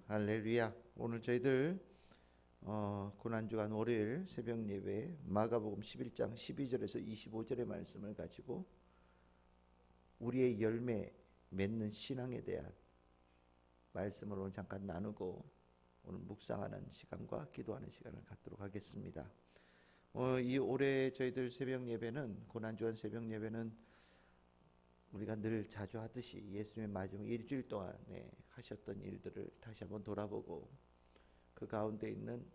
할렐루야. 오늘 저희들 고난주간 월요일 새벽 예배 마가복음 11장 12절에서 25절의 말씀을 가지고 우리의 열매 맺는 신앙에 대한 말씀을 오늘 잠깐 나누고 오늘 묵상하는 시간과 기도하는 시간을 갖도록 하겠습니다. 이 올해 저희들 새벽 예배는 고난주간 새벽 예배는 우리가 늘 자주 하듯이 예수님의 마지막 일주일 동안에 하셨던 일들을 다시 한번 돌아보고 그 가운데 있는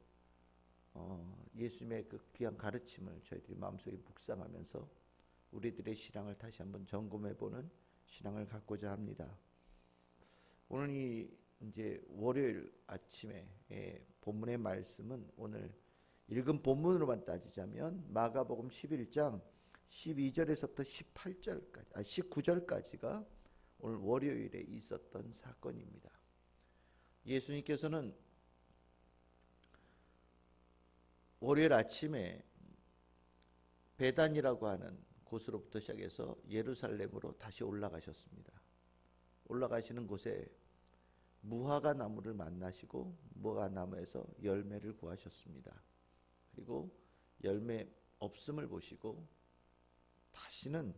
예수님의 그 귀한 가르침을 저희들이 마음속에 묵상하면서 우리들의 신앙을 다시 한번 점검해보는 신앙을 갖고자 합니다. 오늘 이제 월요일 아침에 본문의 말씀은 오늘 읽은 본문으로만 따지자면 마가복음 11장 12절에서부터 19절까지가 오늘 월요일에 있었던 사건입니다. 예수님께서는 월요일 아침에 베단이라고 하는 곳으로부터 시작해서 예루살렘으로 다시 올라가셨습니다. 올라가시는 곳에 무화과 나무를 만나시고 무화과 나무에서 열매를 구하셨습니다. 그리고 열매 없음을 보시고 다시는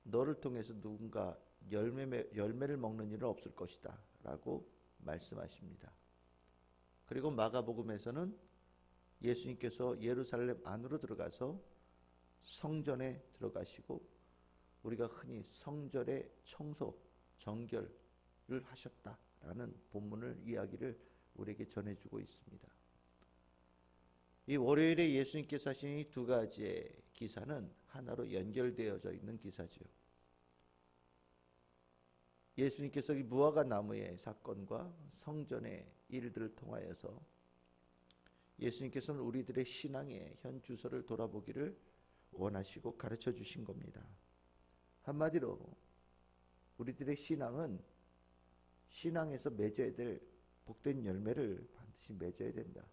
너를 통해서 누군가 열매를 먹는 일은 없을 것이다 라고 말씀하십니다. 그리고 마가복음에서는 예수님께서 예루살렘 안으로 들어가서 성전에 들어가시고 우리가 흔히 성전의 청소, 정결을 하셨다라는 본문을 이야기를 우리에게 전해주고 있습니다. 이 월요일에 예수님께서 하신 이 두 가지의 기사는 하나로 연결되어져 있는 기사죠. 예수님께서 이 무화과 나무의 사건과 성전의 일들을 통하여서 예수님께서는 우리들의 신앙의 현 주소를 돌아보기를 원하시고 가르쳐 주신 겁니다. 한마디로 우리들의 신앙은 신앙에서 맺어야 될 복된 열매를 반드시 맺어야 된다.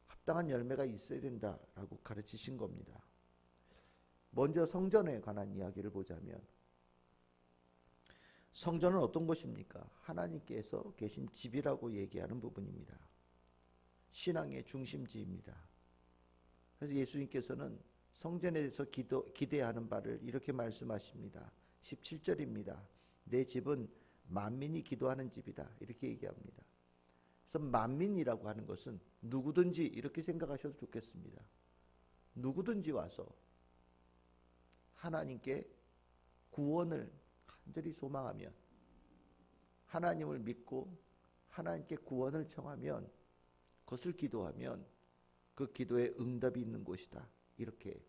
합당한 열매가 있어야 된다라고 가르치신 겁니다. 먼저 성전에 관한 이야기를 보자면 성전은 어떤 곳입니까? 하나님께서 계신 집이라고 얘기하는 부분입니다. 신앙의 중심지입니다. 그래서 예수님께서는 성전에 대해서 기대하는 바를 이렇게 말씀하십니다. 17절입니다. 내 집은 만민이 기도하는 집이다. 이렇게 얘기합니다. 그래서 만민이라고 하는 것은 누구든지 이렇게 생각하셔도 좋겠습니다. 누구든지 와서 하나님께 구원을 간절히 소망하면, 하나님을 믿고 하나님께 구원을 청하면, 그것을 기도하면 그 기도에 응답이 있는 곳이다. 이렇게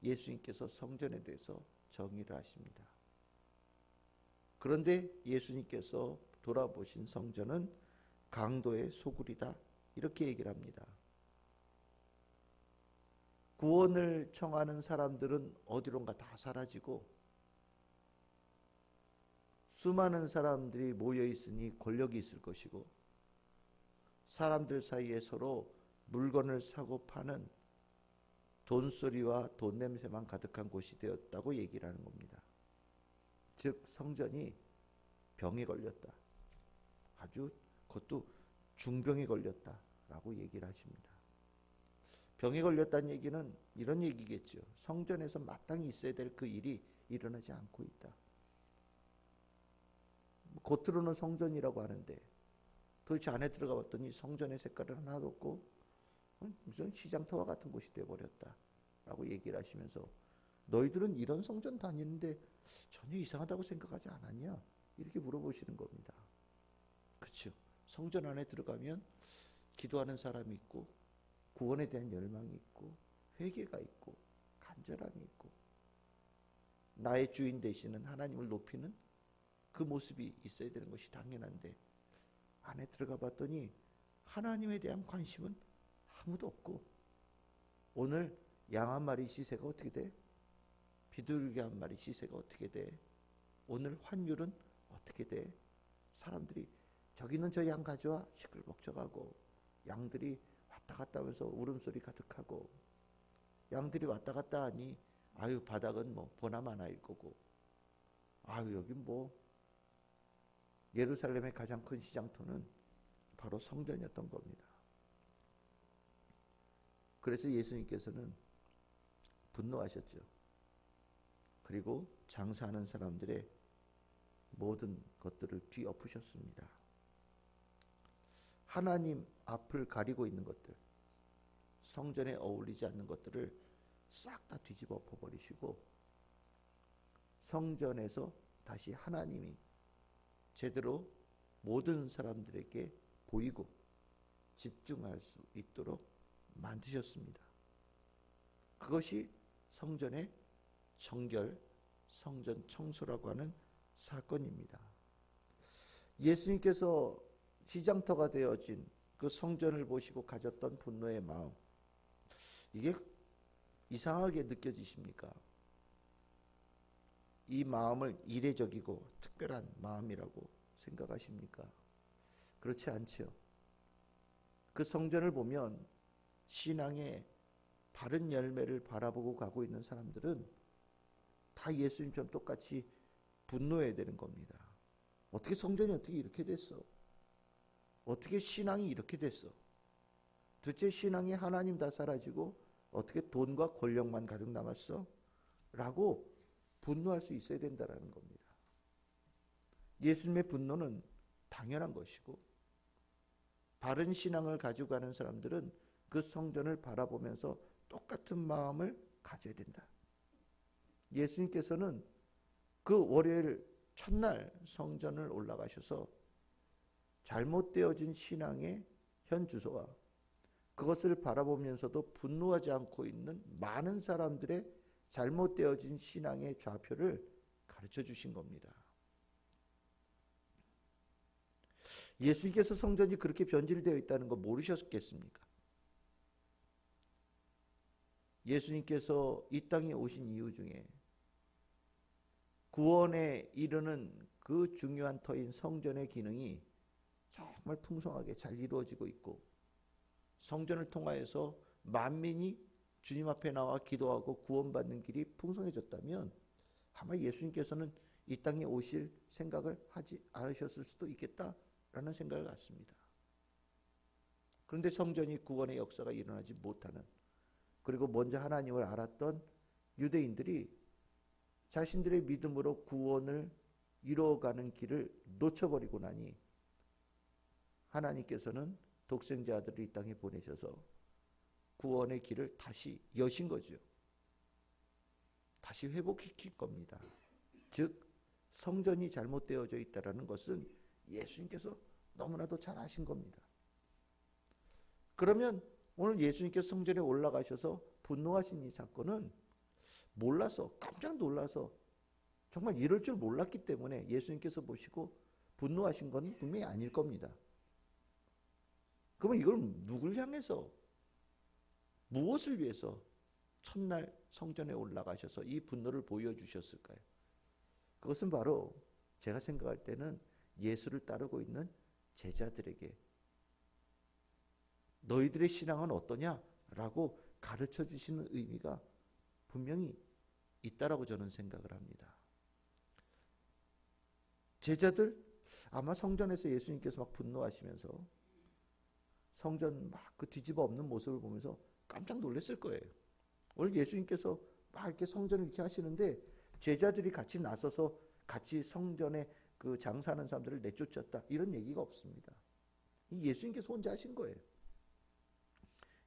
예수님께서 성전에 대해서 정의를 하십니다. 그런데 예수님께서 돌아보신 성전은 강도의 소굴이다. 이렇게 얘기를 합니다. 구원을 청하는 사람들은 어디론가 다 사라지고 수많은 사람들이 모여 있으니 권력이 있을 것이고 사람들 사이에 서로 물건을 사고 파는 돈소리와 돈 냄새만 가득한 곳이 되었다고 얘기를 하는 겁니다. 즉 성전이 병에 걸렸다. 아주 그것도 중병에 걸렸다라고 얘기를 하십니다. 병에 걸렸다는 얘기는 이런 얘기겠죠. 성전에서 마땅히 있어야 될 그 일이 일어나지 않고 있다. 겉으로는 성전이라고 하는데 도대체 안에 들어가 봤더니 성전의 색깔은 하나도 없고 무슨 시장터와 같은 곳이 되어버렸다라고 얘기를 하시면서 너희들은 이런 성전 다니는데 전혀 이상하다고 생각하지 않았냐? 이렇게 물어보시는 겁니다. 그렇죠. 성전 안에 들어가면 기도하는 사람이 있고 구원에 대한 열망이 있고 회개가 있고 간절함이 있고 나의 주인 되시는 하나님을 높이는 그 모습이 있어야 되는 것이 당연한데 안에 들어가 봤더니 하나님에 대한 관심은 아무도 없고 오늘 양 한 마리 시세가 어떻게 돼? 비둘기 한 마리 시세가 어떻게 돼? 오늘 환율은 어떻게 돼? 사람들이 저기는 저 양 가져와 시끌벅적하고 양들이 왔다 갔다 하면서 울음소리 가득하고 양들이 왔다 갔다 하니 아유 바닥은 뭐 보나마나일 거고 아유 여긴 뭐 예루살렘의 가장 큰 시장터는 바로 성전이었던 겁니다. 그래서 예수님께서는 분노하셨죠. 그리고 장사하는 사람들의 모든 것들을 뒤엎으셨습니다. 하나님 앞을 가리고 있는 것들, 성전에 어울리지 않는 것들을 싹 다 뒤집어 엎어버리시고 성전에서 다시 하나님이 제대로 모든 사람들에게 보이고 집중할 수 있도록 만드셨습니다. 그것이 성전의 정결, 성전 청소라고 하는 사건입니다. 예수님께서 시장터가 되어진 그 성전을 보시고 가졌던 분노의 마음, 이게 이상하게 느껴지십니까? 이 마음을 이례적이고 특별한 마음이라고 생각하십니까? 그렇지 않죠. 그 성전을 보면 신앙의 바른 열매를 바라보고 가고 있는 사람들은 다 예수님처럼 똑같이 분노해야 되는 겁니다. 어떻게 성전이 어떻게 이렇게 됐어? 어떻게 신앙이 이렇게 됐어? 도대체 신앙이 하나님 다 사라지고 어떻게 돈과 권력만 가득 남았어? 라고 분노할 수 있어야 된다는 겁니다. 예수님의 분노는 당연한 것이고 바른 신앙을 가지고 가는 사람들은 그 성전을 바라보면서 똑같은 마음을 가져야 된다. 예수님께서는 그 월요일 첫날 성전을 올라가셔서 잘못되어진 신앙의 현 주소와 그것을 바라보면서도 분노하지 않고 있는 많은 사람들의 잘못되어진 신앙의 좌표를 가르쳐 주신 겁니다. 예수님께서 성전이 그렇게 변질되어 있다는 거 모르셨겠습니까? 예수님께서 이 땅에 오신 이유 중에 구원에 이르는 그 중요한 터인 성전의 기능이 정말 풍성하게 잘 이루어지고 있고 성전을 통하여서 만민이 주님 앞에 나와 기도하고 구원받는 길이 풍성해졌다면 아마 예수님께서는 이 땅에 오실 생각을 하지 않으셨을 수도 있겠다라는 생각을 갖습니다. 그런데 성전이 구원의 역사가 일어나지 못하는, 그리고 먼저 하나님을 알았던 유대인들이 자신들의 믿음으로 구원을 이루어가는 길을 놓쳐버리고 나니 하나님께서는 독생자 아들을 이 땅에 보내셔서 구원의 길을 다시 여신 거죠. 다시 회복시킬 겁니다. 즉 성전이 잘못되어져 있다는 것은 예수님께서 너무나도 잘 아신 겁니다. 그러면 오늘 예수님께서 성전에 올라가셔서 분노하신 이 사건은 몰라서, 깜짝 놀라서, 정말 이럴 줄 몰랐기 때문에 예수님께서 보시고 분노하신 건 분명히 아닐 겁니다. 그러면 이걸 누굴 향해서, 무엇을 위해서 첫날 성전에 올라가셔서 이 분노를 보여주셨을까요? 그것은 바로 제가 생각할 때는 예수를 따르고 있는 제자들에게 너희들의 신앙은 어떠냐라고 가르쳐 주시는 의미가 분명히 있다라고 저는 생각을 합니다. 제자들 아마 성전에서 예수님께서 막 분노하시면서 성전 막 그 뒤집어 엎는 모습을 보면서 깜짝 놀랐을 거예요. 오늘 예수님께서 막 이렇게 성전을 이렇게 하시는데 제자들이 같이 나서서 같이 성전에 그 장사하는 사람들을 내쫓았다, 이런 얘기가 없습니다. 예수님께서 혼자 하신 거예요.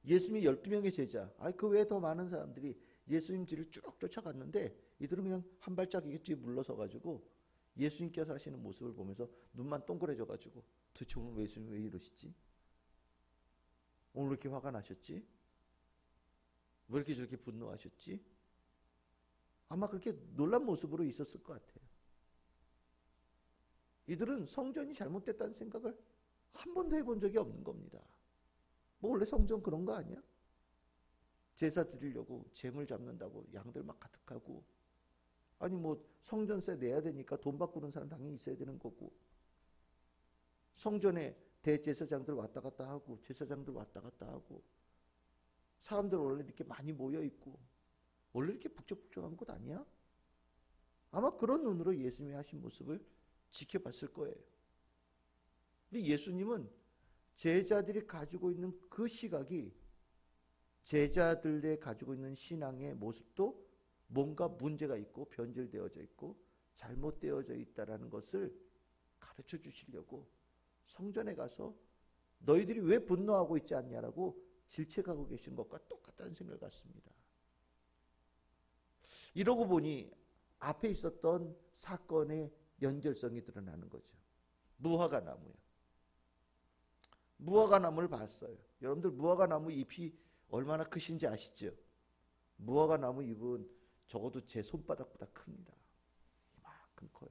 예수님이 12명의 제자, 그 외에 더 많은 사람들이 예수님 뒤를 쭉 쫓아갔는데 이들은 그냥 한 발짝 이게 뒤에 물러서 가지고 예수님께서 하시는 모습을 보면서 눈만 동그래져 가지고 도대체 오늘 예수님 왜 이러시지? 오늘 왜 이렇게 화가 나셨지? 왜 이렇게 저렇게 분노하셨지? 아마 그렇게 놀란 모습으로 있었을 것 같아요. 이들은 성전이 잘못됐다는 생각을 한 번도 해본 적이 없는 겁니다. 뭐 원래 성전 그런 거 아니야? 제사 드리려고 재물 잡는다고 양들 막 가득하고, 아니 뭐 성전세 내야 되니까 돈 바꾸는 사람 당연히 있어야 되는 거고, 성전에 대제사장들 왔다 갔다 하고 제사장들 왔다 갔다 하고, 사람들 원래 이렇게 많이 모여 있고 원래 이렇게 북적북적한 곳 아니야? 아마 그런 눈으로 예수님이 하신 모습을 지켜봤을 거예요. 근데 예수님은 제자들이 가지고 있는 그 시각이 제자들의 가지고 있는 신앙의 모습도 뭔가 문제가 있고 변질되어져 있고 잘못되어져 있다라는 것을 가르쳐 주시려고 성전에 가서 너희들이 왜 분노하고 있지 않냐라고 질책하고 계신 것과 똑같다는 생각을 갖습니다. 이러고 보니 앞에 있었던 사건의 연결성이 드러나는 거죠. 무화과 나무요. 무화과 나무를 봤어요. 여러분들 무화과 나무 잎이 얼마나 크신지 아시죠? 무화과 나무 잎은 적어도 제 손바닥보다 큽니다. 이만큼 커요.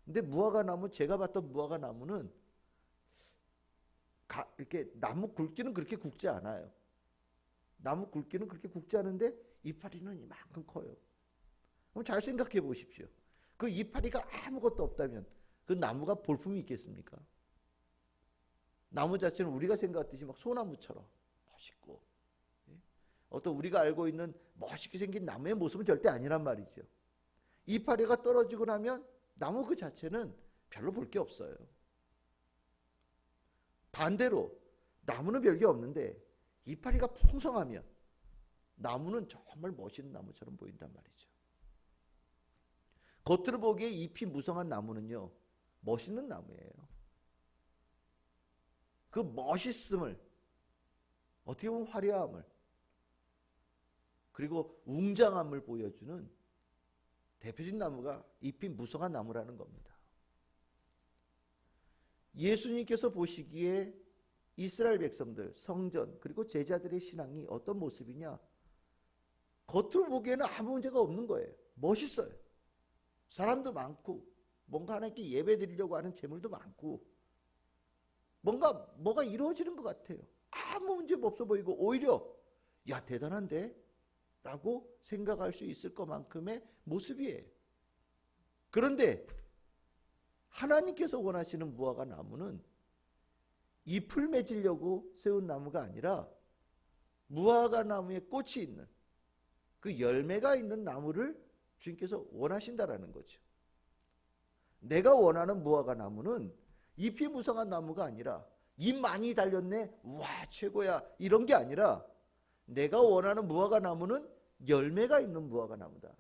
근데 무화과 나무, 제가 봤던 무화과 나무는 이렇게 나무 굵기는 그렇게 굵지 않아요. 나무 굵기는 그렇게 굵지 않은데 이파리는 이만큼 커요. 그럼 잘 생각해 보십시오. 그 이파리가 아무것도 없다면 그 나무가 볼품이 있겠습니까? 나무 자체는 우리가 생각했듯이 막 소나무처럼 멋있고, 어떤 우리가 알고 있는 멋있게 생긴 나무의 모습은 절대 아니란 말이죠. 이파리가 떨어지고 나면 나무 그 자체는 별로 볼 게 없어요. 반대로 나무는 별게 없는데 이파리가 풍성하면 나무는 정말 멋있는 나무처럼 보인단 말이죠. 겉으로 보기에 잎이 무성한 나무는요, 멋있는 나무예요. 그 멋있음을, 어떻게 보면 화려함을, 그리고 웅장함을 보여주는 대표적인 나무가 잎이 무성한 나무라는 겁니다. 예수님께서 보시기에 이스라엘 백성들, 성전, 그리고 제자들의 신앙이 어떤 모습이냐? 겉으로 보기에는 아무 문제가 없는 거예요. 멋있어요. 사람도 많고, 뭔가 하나님께 예배 드리려고 하는 재물도 많고, 뭐가 이루어지는 것 같아요. 아무 문제 없어 보이고, 오히려 야 대단한데? 라고 생각할 수 있을 것만큼의 모습이에요. 그런데 하나님께서 원하시는 무화과 나무는 잎을 맺으려고 세운 나무가 아니라 무화과 나무에 꽃이 있는, 그 열매가 있는 나무를 주님께서 원하신다라는 거죠. 내가 원하는 무화과 나무는 잎이 무성한 나무가 아니라 잎 많이 달렸네, 와 최고야, 이런 게 아니라 내가 원하는 무화과 나무는 열매가 있는 무화과 나무다.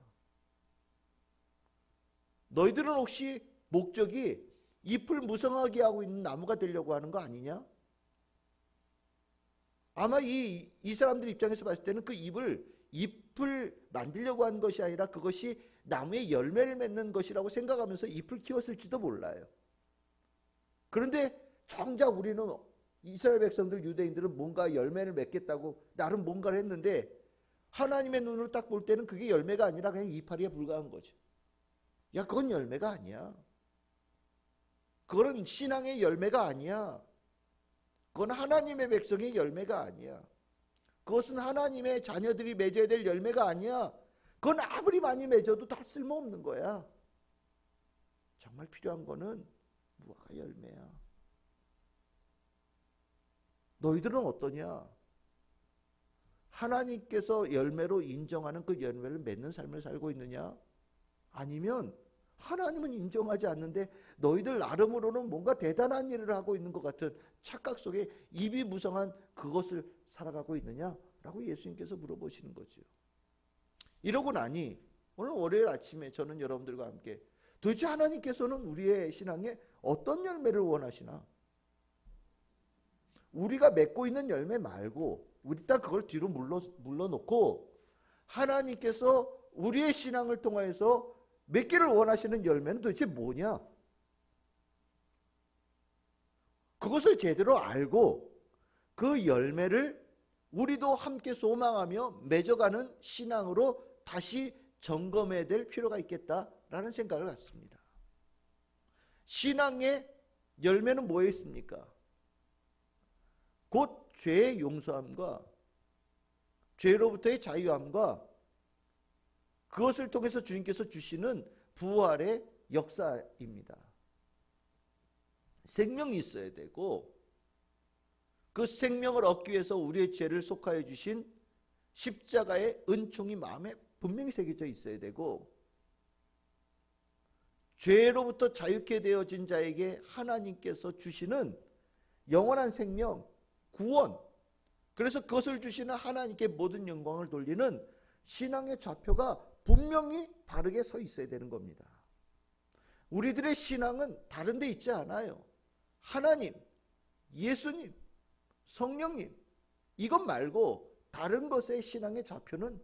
너희들은 혹시 목적이 잎을 무성하게 하고 있는 나무가 되려고 하는 거 아니냐? 아마 이 사람들 입장에서 봤을 때는 그 잎을 만들려고 한 것이 아니라 그것이 나무에 열매를 맺는 것이라고 생각하면서 잎을 키웠을지도 몰라요. 그런데 정작 우리는, 이스라엘 백성들, 유대인들은 뭔가 열매를 맺겠다고 나름 뭔가를 했는데 하나님의 눈으로 딱 볼 때는 그게 열매가 아니라 그냥 이파리에 불과한 거죠. 야, 그건 열매가 아니야. 그거는 신앙의 열매가 아니야. 그건 하나님의 백성의 열매가 아니야. 그것은 하나님의 자녀들이 맺어야 될 열매가 아니야. 그건 아무리 많이 맺어도 다 쓸모없는 거야. 정말 필요한 거는 무화과 열매야. 너희들은 어떠냐? 하나님께서 열매로 인정하는 그 열매를 맺는 삶을 살고 있느냐? 아니면 하나님은 인정하지 않는데 너희들 나름으로는 뭔가 대단한 일을 하고 있는 것 같은 착각 속에 입이 무성한 그것을 살아가고 있느냐라고 예수님께서 물어보시는 거죠. 이러고 나니 오늘 월요일 아침에 저는 여러분들과 함께 도대체 하나님께서는 우리의 신앙에 어떤 열매를 원하시나? 우리가 맺고 있는 열매 말고 일단 그걸 뒤로 물러놓고 하나님께서 우리의 신앙을 통해서 맺기를 원하시는 열매는 도대체 뭐냐? 그것을 제대로 알고 그 열매를 우리도 함께 소망하며 맺어가는 신앙으로 다시 점검해야 될 필요가 있겠다라는 생각을 갖습니다. 신앙의 열매는 뭐에 있습니까? 곧 죄의 용서함과 죄로부터의 자유함과 그것을 통해서 주님께서 주시는 부활의 역사입니다. 생명이 있어야 되고 그 생명을 얻기 위해서 우리의 죄를 속하여 주신 십자가의 은총이 마음에 분명히 새겨져 있어야 되고 죄로부터 자유케 되어진 자에게 하나님께서 주시는 영원한 생명, 구원, 그래서 그것을 주시는 하나님께 모든 영광을 돌리는 신앙의 좌표가 분명히 바르게 서 있어야 되는 겁니다. 우리들의 신앙은 다른 데 있지 않아요. 하나님, 예수님, 성령님, 이것 말고 다른 것의 신앙의 좌표는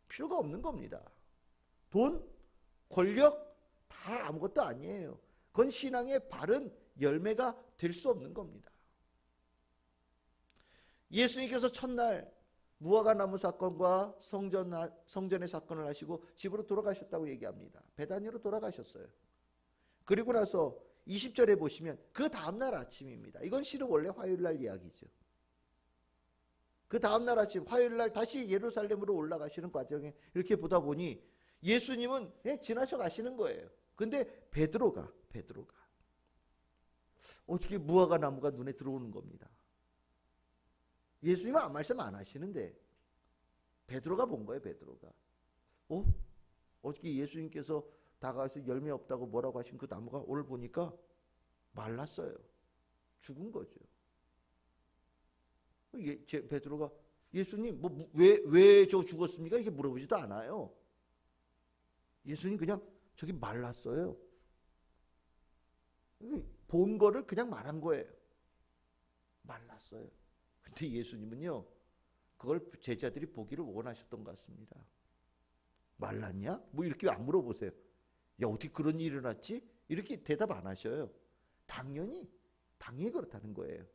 필요가 없는 겁니다. 돈, 권력 다 아무것도 아니에요. 그건 신앙의 바른 열매가 될 수 없는 겁니다. 예수님께서 첫날 무화과나무 사건과 성전의 사건을 하시고 집으로 돌아가셨다고 얘기합니다. 베다니로 돌아가셨어요. 그리고 나서 20절에 보시면 그 다음날 아침입니다. 이건 실은 원래 화요일날 이야기죠. 그 다음날 아침 화요일날 다시 예루살렘으로 올라가시는 과정에 이렇게 보다 보니 예수님은 지나쳐 가시는 거예요. 근데 베드로가 어떻게 무화과 나무가 눈에 들어오는 겁니다. 예수님은 아무 말씀 안 하시는데 베드로가 본 거예요. 베드로가 어떻게 예수님께서 다가와서 열매 없다고 뭐라고 하신 그 나무가 오늘 보니까 말랐어요. 죽은 거죠. 베드로가 예수님 왜 저 죽었습니까? 이렇게 물어보지도 않아요. 예수님 그냥 저기 말랐어요. 본 거를 그냥 말한 거예요. 말랐어요. 근데 예수님은요, 그걸 제자들이 보기를 원하셨던 것 같습니다. 말랐냐? 뭐 이렇게 안 물어보세요. 야, 어떻게 그런 일이 일어났지? 이렇게 대답 안 하셔요. 당연히 그렇다는 거예요.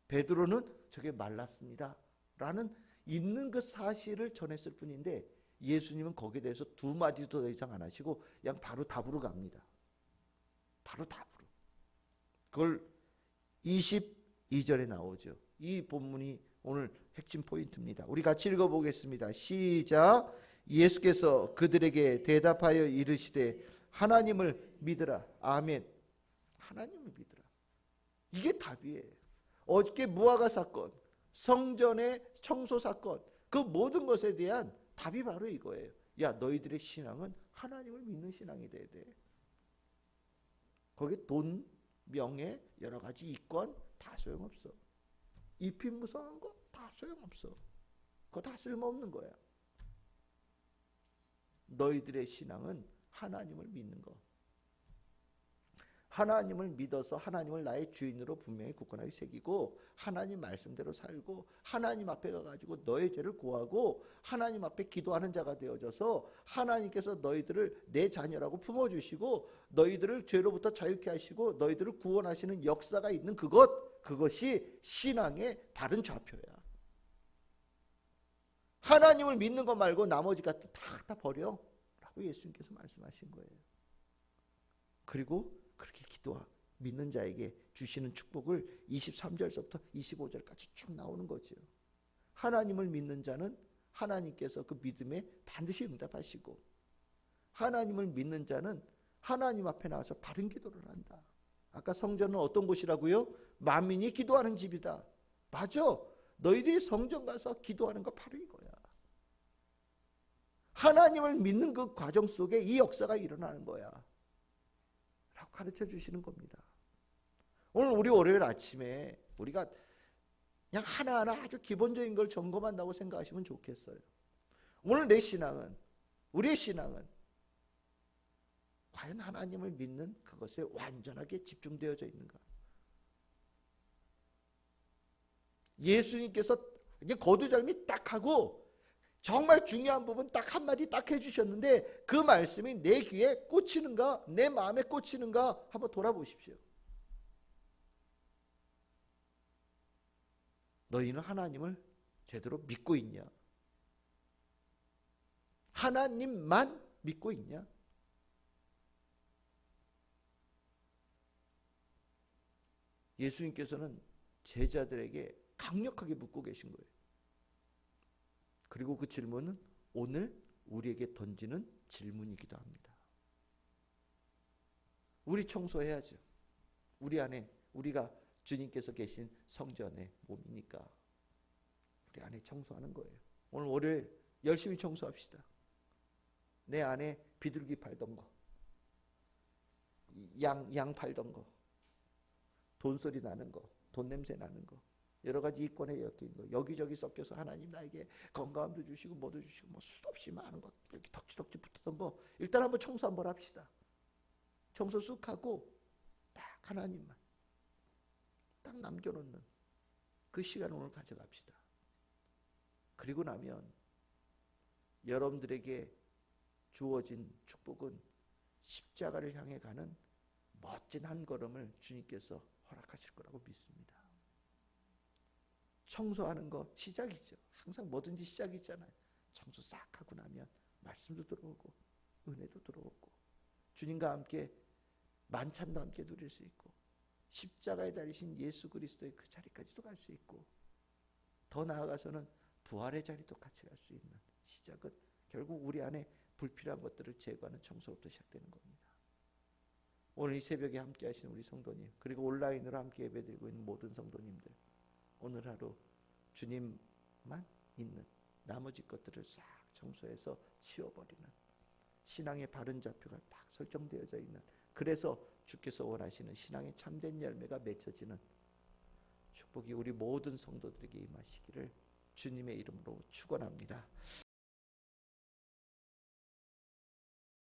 베드로는 저게 말랐습니다 라는 있는 그 사실을 전했을 뿐인데 예수님은 거기에 대해서 두 마디도 더 이상 안 하시고 그냥 바로 답으로 갑니다. 바로 답으로. 그걸 22절에 나오죠. 이 본문이 오늘 핵심 포인트입니다. 우리 같이 읽어보겠습니다. 시작. 예수께서 그들에게 대답하여 이르시되 하나님을 믿으라. 아멘. 하나님을 믿으라. 이게 답이에요. 어저께 무화과 사건, 성전의 청소 사건, 그 모든 것에 대한 답이 바로 이거예요. 야, 너희들의 신앙은 하나님을 믿는 신앙이 돼야 돼. 거기 돈, 명예, 여러 가지 이권 다 소용없어. 잎이 무성한 거 다 소용없어. 그거 다 쓸모없는 거야. 너희들의 신앙은 하나님을 믿는 거. 하나님을 믿어서 하나님을 나의 주인으로 분명히 굳건하게 새기고 하나님 말씀대로 살고 하나님 앞에 가가지고 너의 죄를 고하고 하나님 앞에 기도하는 자가 되어져서 하나님께서 너희들을 내 자녀라고 품어주시고 너희들을 죄로부터 자유케 하시고 너희들을 구원하시는 역사가 있는 그것이 신앙의 바른 좌표야. 하나님을 믿는 것 말고 나머지 같은 다 버려 라고 예수님께서 말씀하신 거예요. 그리고 그렇게 믿는 자에게 주시는 축복을 23절서부터 25절까지 쭉 나오는 거죠. 하나님을 믿는 자는 하나님께서 그 믿음에 반드시 응답하시고 하나님을 믿는 자는 하나님 앞에 나와서 바른 기도를 한다. 아까 성전은 어떤 곳이라고요? 만민이 기도하는 집이다. 맞아. 너희들이 성전 가서 기도하는 거 바로 이거야. 하나님을 믿는 그 과정 속에 이 역사가 일어나는 거야. 라고 가르쳐 주시는 겁니다. 오늘 우리 월요일 아침에 우리가 그냥 하나하나 아주 기본적인 걸 점검한다고 생각하시면 좋겠어요. 오늘 내 신앙은, 우리의 신앙은 과연 하나님을 믿는 그것에 완전하게 집중되어져 있는가? 예수님께서 이제 거두절미 딱 하고 정말 중요한 부분 딱 한마디 딱 해주셨는데 그 말씀이 내 귀에 꽂히는가 내 마음에 꽂히는가 한번 돌아보십시오. 너희는 하나님을 제대로 믿고 있냐? 하나님만 믿고 있냐? 예수님께서는 제자들에게 강력하게 묻고 계신 거예요. 그리고 그 질문은 오늘 우리에게 던지는 질문이기도 합니다. 우리 청소해야죠. 우리 안에 우리가 주님께서 계신 성전의 몸이니까 우리 안에 청소하는 거예요. 오늘 월요일 열심히 청소합시다. 내 안에 비둘기 팔던 거, 양 팔던 거, 돈 소리 나는 거, 돈 냄새 나는 거, 여러 가지 이권에 엮인 거, 여기저기 섞여서 하나님 나에게 건강함도 주시고 뭐도 주시고 뭐 수도 없이 많은 것, 여기 덕지덕지 붙었던 거 일단 한번 청소 한번 합시다. 청소 쑥 하고 딱 하나님만 딱 남겨놓는 그 시간을 오늘 가져갑시다. 그리고 나면 여러분들에게 주어진 축복은 십자가를 향해 가는 멋진 한 걸음을 주님께서 허락하실 거라고 믿습니다. 청소하는 거 시작이죠. 항상 뭐든지 시작이 있잖아요. 청소 싹 하고 나면 말씀도 들어오고 은혜도 들어오고 주님과 함께 만찬도 함께 누릴 수 있고 십자가에 달리신 예수 그리스도의 그 자리까지도 갈 수 있고 더 나아가서는 부활의 자리도 같이 갈 수 있는 시작은 결국 우리 안에 불필요한 것들을 제거하는 청소부터 시작되는 겁니다. 오늘 이 새벽에 함께 하시는 우리 성도님, 그리고 온라인으로 함께 예배드리고 있는 모든 성도님들, 오늘 하루 주님만 있는 나머지 것들을 싹 청소해서 치워버리는 신앙의 바른 좌표가 딱 설정되어져 있는, 그래서 주께서 원하시는 신앙의 참된 열매가 맺혀지는 축복이 우리 모든 성도들에게 임하시기를 주님의 이름으로 축원합니다.